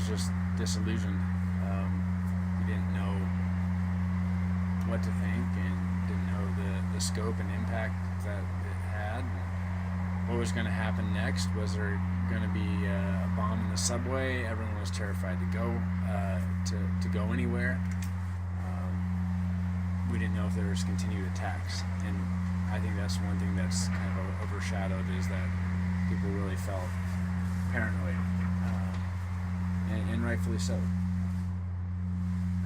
was just disillusioned. We didn't know what to think and didn't know the scope and impact that it had. And what was going to happen next? Was there going to be a bomb in the subway? Everyone was terrified to go to go anywhere. We didn't know if there was continued attacks, and I think that's one thing that's kind of overshadowed, is that people really felt paranoid, and rightfully so,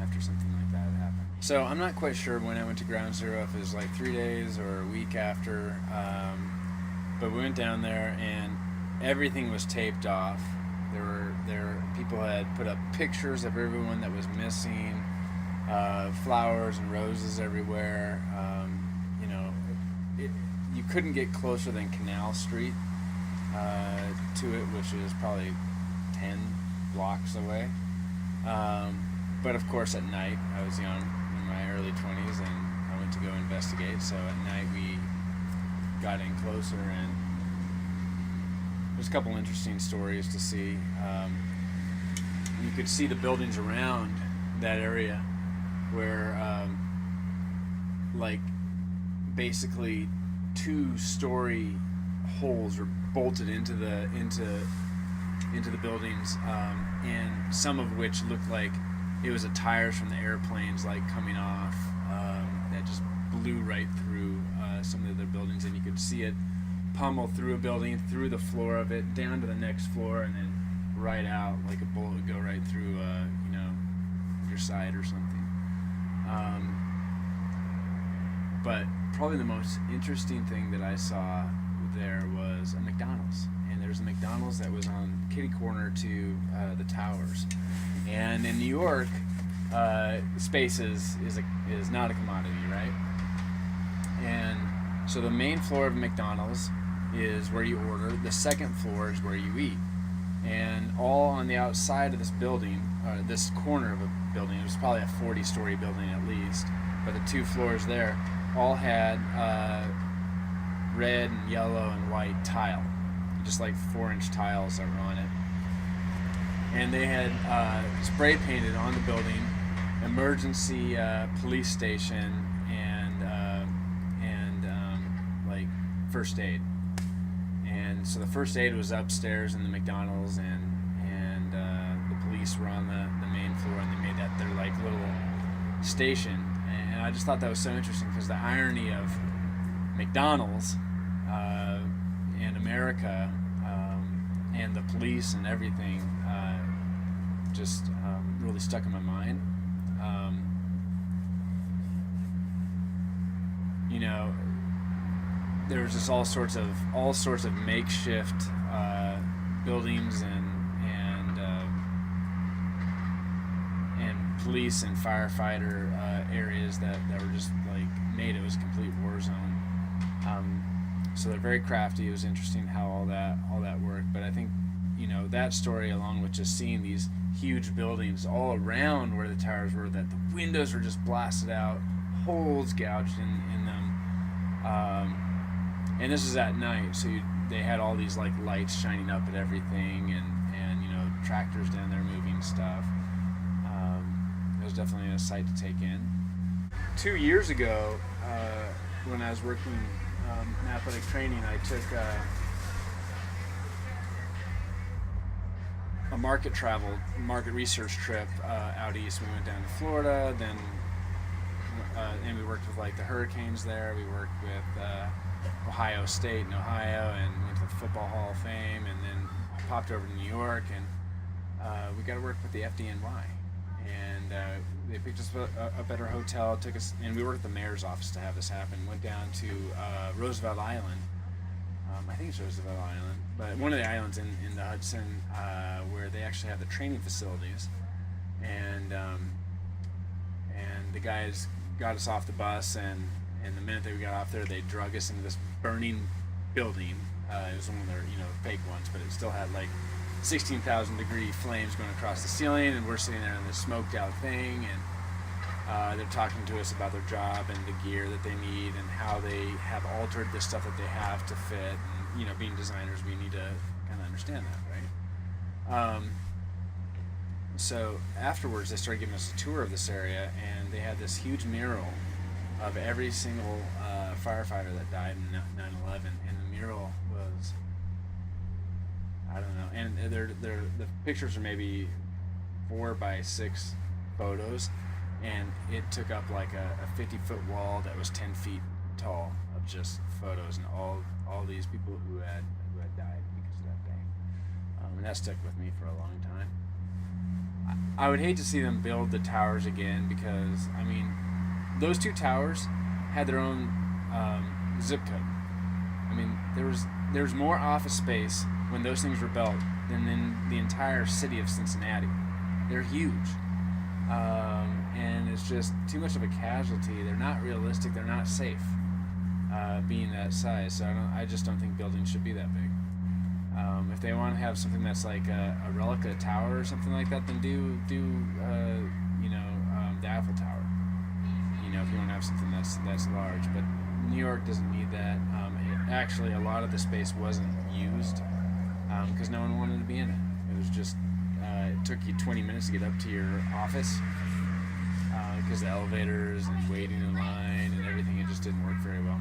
after something like that had happened. So I'm not quite sure when I went to Ground Zero, if it was like 3 days or a week after, but we went down there and everything was taped off. People had put up pictures of everyone that was missing, flowers and roses everywhere. You couldn't get closer than Canal Street to it, which is probably 10 blocks away. But of course at night, I was young, in my early 20s, and I went to go investigate. So at night we got in closer, and there's a couple interesting stories to see. You could see the buildings around that area where basically 2-story holes were bolted into the buildings, and some of which looked like it was the tires from the airplanes coming off, that just blew right through some of the buildings, and you could see it pummel through a building, through the floor of it, down to the next floor, and then right out, like a bullet would go right through your side or something. But probably the most interesting thing that I saw there was a McDonald's, and there's a McDonald's that was on kitty corner to the towers. And in New York, space is not a commodity, right? And so the main floor of McDonald's is where you order. The second floor is where you eat. And all on the outside of this building, this corner of a building, it was probably a 40-story building at least, but the 2 floors there all had red and yellow and white tile, just like 4-inch tiles that were on it. And they had spray painted on the building emergency police station and first aid. And so the first aid was upstairs in the McDonald's, and the police were on the main floor, and they made that their little station. And I just thought that was so interesting, because the irony of McDonald's and America and the police and everything just really stuck in my mind. There was just all sorts of makeshift buildings and police and firefighter areas that were just made it was a complete war zone. So they're very crafty. It was interesting how all that worked. But I think that story, along with just seeing these huge buildings all around where the towers were, that the windows were just blasted out, holes gouged in them. And this was at night, so they had all these lights shining up at everything, and tractors down there moving stuff. It was definitely a sight to take in. 2 years ago, when I was working in athletic training, I took a market research trip out east. We went down to Florida, then and we worked with the Hurricanes there. We worked with Ohio State in Ohio, and went to the Football Hall of Fame, and then popped over to New York, and we got to work with the FDNY. And they picked us up at our hotel, took us, and we worked at the mayor's office to have this happen. Went down to Roosevelt Island. I think it's Roosevelt Island, but one of the islands in the Hudson, where they actually have the training facilities. And the guys got us off the bus, and the minute that we got off there, they drug us into this burning building. It was one of their fake ones, but it still had 16,000 degree flames going across the ceiling, and we're sitting there in this smoked out thing, and they're talking to us about their job and the gear that they need and how they have altered the stuff that they have to fit. And being designers, we need to kind of understand that, right? So afterwards, they started giving us a tour of this area, and they had this huge mural of every single firefighter that died in 9/11, and the mural was, I don't know, and the pictures are maybe 4x6 photos, and it took up like a 50-foot wall that was 10 feet tall of just photos and all these people who had died because of that day, and that stuck with me for a long time. I would hate to see them build the towers again, because I mean, those two towers had their own zip code. I mean, there was more office space when those things were built than in the entire city of Cincinnati. They're huge, and it's just too much of a casualty. They're not realistic. They're not safe, being that size. So I just don't think buildings should be that big. If they want to have something that's like a replica tower or something like that, then do the Eiffel Tower. If you want to have something that's large, but New York doesn't need that. Actually, a lot of the space wasn't used because no one wanted to be in it. It was just it took you 20 minutes to get up to your office because the elevators and waiting in line and everything, it just didn't work very well.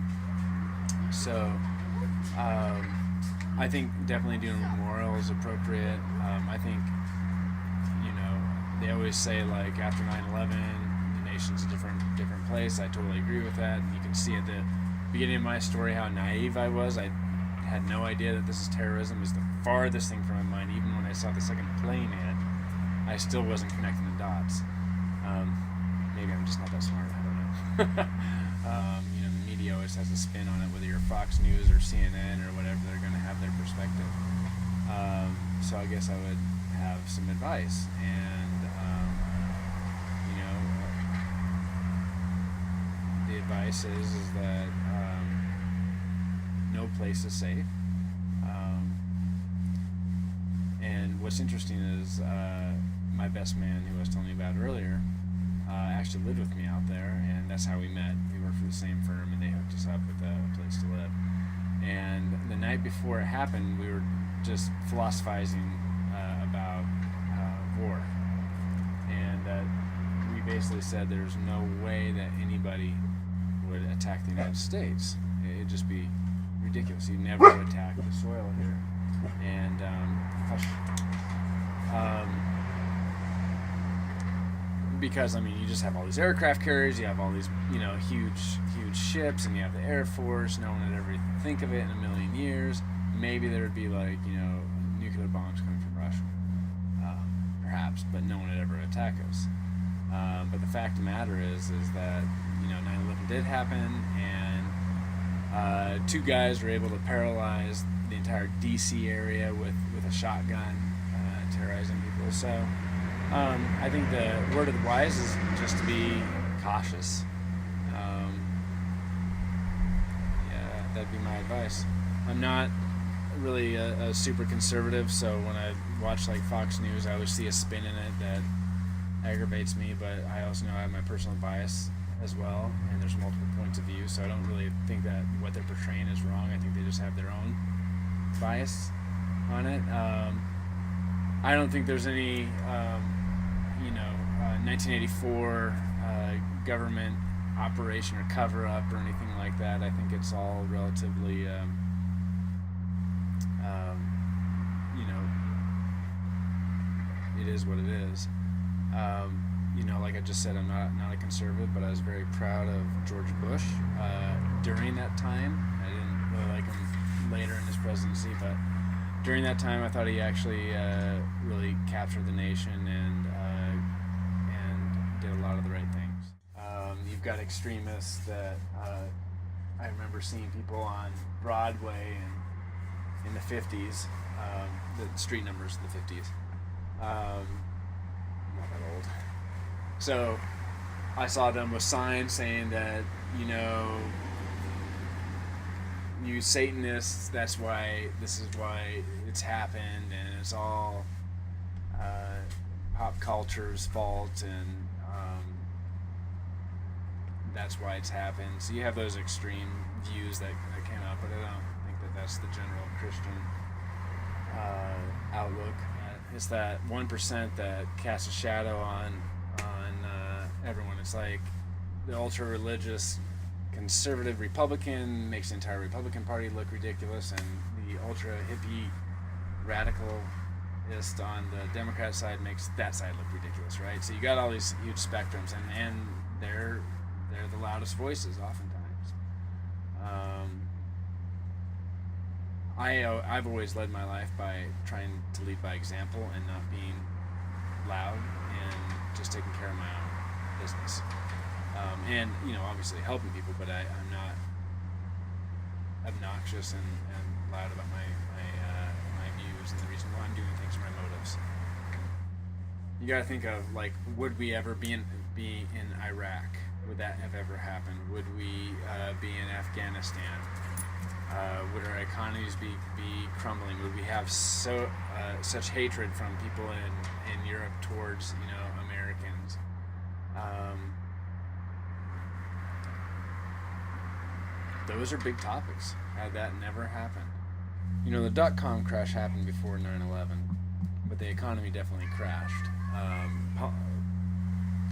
So I think definitely doing a memorial is appropriate. I think they always say like after 9/11 the nation's a different place. I totally agree with that. And you can see at the beginning of my story how naive I was. I had no idea that this is terrorism. It was the farthest thing from my mind. Even when I saw the second plane hit, I still wasn't connecting the dots. Maybe I'm just not that smart. I don't know. The media always has a spin on it, whether you're Fox News or CNN or whatever. They're going to have their perspective. So I guess I would have some advice, and the advice is that no place is safe. And what's interesting is my best man, who I was telling you about earlier, actually lived with me out there, and that's how we met. We worked for the same firm, and they hooked us up with a place to live. And the night before it happened, we were just philosophizing about war, and we basically said there's no way that anybody would attack the United States. It'd just be ridiculous. You never would attack the soil here. And because you just have all these aircraft carriers, you have all these huge ships, and you have the Air Force. No one would ever think of it in a million years. Maybe there would be nuclear bombs coming from Russia, perhaps, but no one would ever attack us. But the fact of the matter is that 9/11 did happen, and two guys were able to paralyze the entire DC area with a shotgun, terrorizing people. So I think the word of the wise is just to be cautious. That'd be my advice. I'm not really a super conservative, so when I watch Fox News, I always see a spin in it that aggravates me, but I also know I have my personal bias as well, and there's multiple points of view, so I don't really think that what they're portraying is wrong. I think they just have their own bias on it. I don't think there's any 1984 government operation or cover-up or anything like that. I think it's all relatively it is what it is. Like I just said, I'm not a conservative, but I was very proud of George Bush during that time. I didn't really like him later in his presidency, but during that time, I thought he actually really captured the nation and did a lot of the right things. You've got extremists that I remember seeing people on Broadway in the 50s. The street numbers in the 50s. I'm not that old. So I saw them with signs saying that, you Satanists, this is why it's happened, and it's all pop culture's fault, and that's why it's happened. So you have those extreme views that came out, but I don't think that that's the general Christian outlook it's that 1% that casts a shadow on everyone. It's like the ultra religious conservative Republican makes the entire Republican Party look ridiculous, and the ultra hippie radicalist on the Democrat side makes that side look ridiculous, right? So you got all these huge spectrums, and they're the loudest voices oftentimes. I've always led my life by trying to lead by example and not being loud and just taking care of my own business. And obviously helping people, but I'm not obnoxious and loud about my views and the reason why I'm doing things, or my motives. You got to think of, like, would we ever be in Iraq? Would that have ever happened? Would we be in Afghanistan? Would our economies be crumbling? Would we have such hatred from people in Europe towards Americans? Those are big topics. Had that never happened, the .com crash happened before 9/11, but the economy definitely crashed.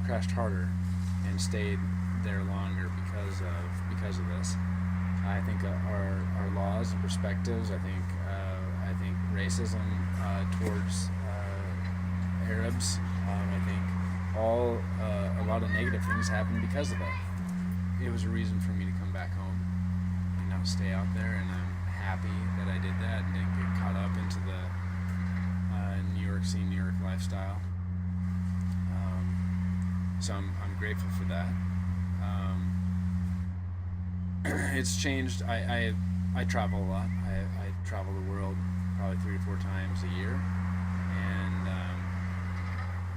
Crashed harder and stayed there longer because of this. I think our laws and perspectives. I think racism towards Arabs. I think a lot of negative things happened because of it. It was a reason for me to come back home and not stay out there, and I'm happy that I did that and didn't get caught up into the New York scene, New York lifestyle. So I'm grateful for that. It's changed. I travel a lot. I travel the world probably 3 or 4 times a year, and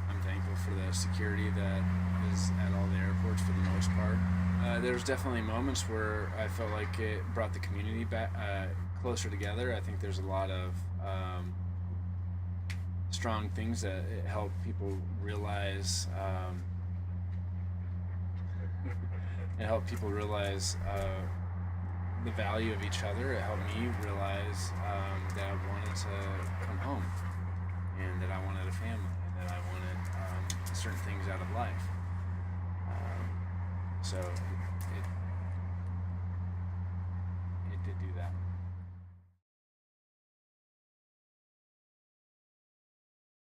I'm thankful for the security that is at all the airports for the most part. There's definitely moments where I felt like it brought the community back closer together. I think there's a lot of strong things that it help people realize. It helped people realize the value of each other. It helped me realize that I wanted to come home, and that I wanted a family, and that I wanted certain things out of life. So